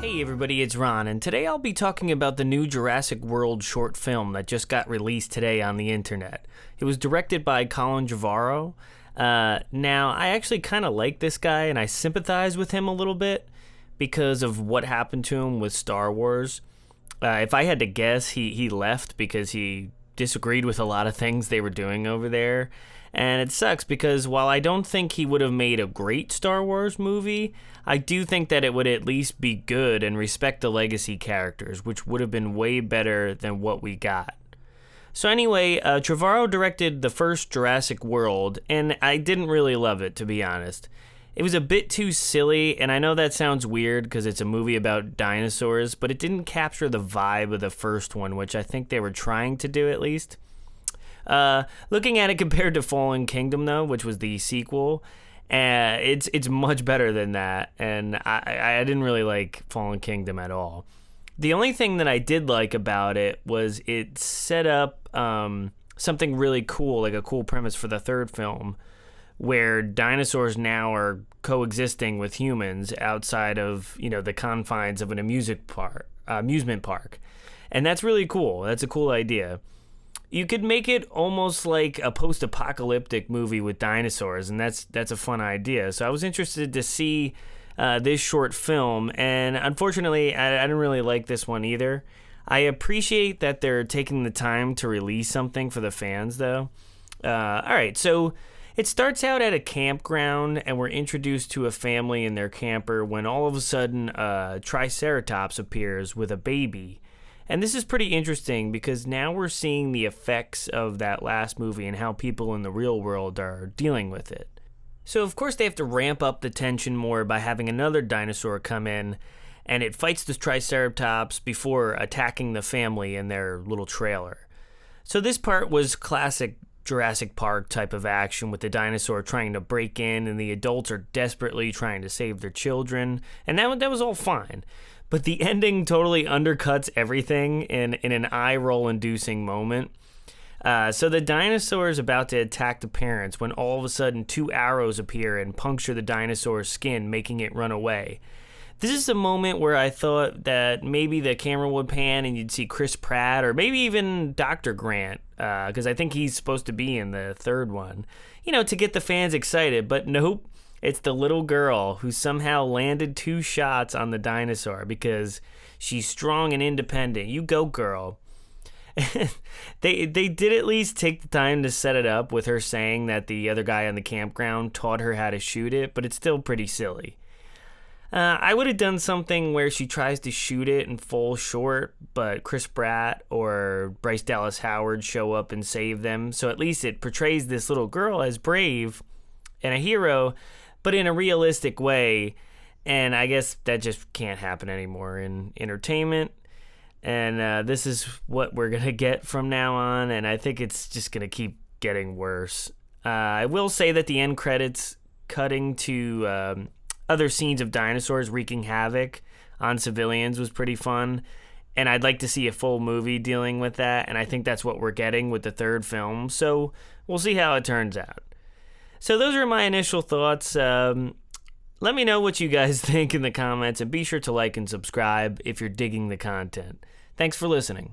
Hey everybody, it's Ron, and today I'll be talking about the new Jurassic World short film that just got released today on the internet. It was directed by Colin Trevorrow. Now, I actually kind of like this guy, and I sympathize with him a little bit because of what happened to him with Star Wars. If I had to guess, he left because he disagreed with a lot of things they were doing over there. And it sucks because while I don't think he would have made a great Star Wars movie, I do think that it would at least be good and respect the legacy characters, which would have been way better than what we got. So anyway, Trevorrow directed the first Jurassic World, and I didn't really love it, to be honest. It was a bit too silly, and I know that sounds weird because it's a movie about dinosaurs, but it didn't capture the vibe of the first one, which I think they were trying to do at least. Looking at it compared to Fallen Kingdom, though, which was the sequel, it's much better than that, and I didn't really like Fallen Kingdom at all. The only thing that I did like about it was it set up something really cool, like a cool premise for the third film, where dinosaurs now are coexisting with humans outside of, the confines of an amusement park. And that's really cool. That's a cool idea. You could make it almost like a post-apocalyptic movie with dinosaurs, and that's a fun idea. So I was interested to see this short film, and unfortunately, I didn't really like this one either. I appreciate that they're taking the time to release something for the fans, though. All right, so it starts out at a campground, and we're introduced to a family in their camper when all of a sudden a Triceratops appears with a baby. And this is pretty interesting because now we're seeing the effects of that last movie and how people in the real world are dealing with it. So of course they have to ramp up the tension more by having another dinosaur come in, and it fights the Triceratops before attacking the family in their little trailer. So this part was classic Jurassic Park type of action with the dinosaur trying to break in and the adults are desperately trying to save their children, and that was all fine. But the ending totally undercuts everything in an eye-roll inducing moment. So the dinosaur is about to attack the parents when all of a sudden 2 arrows appear and puncture the dinosaur's skin, making it run away. This is a moment where I thought that maybe the camera would pan and you'd see Chris Pratt or maybe even Dr. Grant, because I think he's supposed to be in the third one, to get the fans excited. But nope. It's the little girl who somehow landed 2 shots on the dinosaur because she's strong and independent. You go, girl. They did at least take the time to set it up with her saying that the other guy on the campground taught her how to shoot it, but it's still pretty silly. I would have done something where she tries to shoot it and falls short, but Chris Pratt or Bryce Dallas Howard show up and save them, so at least it portrays this little girl as brave and a hero, but in a realistic way, and I guess that just can't happen anymore in entertainment, and this is what we're going to get from now on, and I think it's just going to keep getting worse. I will say that the end credits cutting to other scenes of dinosaurs wreaking havoc on civilians was pretty fun, and I'd like to see a full movie dealing with that, and I think that's what we're getting with the third film, so we'll see how it turns out. So those are my initial thoughts. Let me know what you guys think in the comments, and be sure to like and subscribe if you're digging the content. Thanks for listening.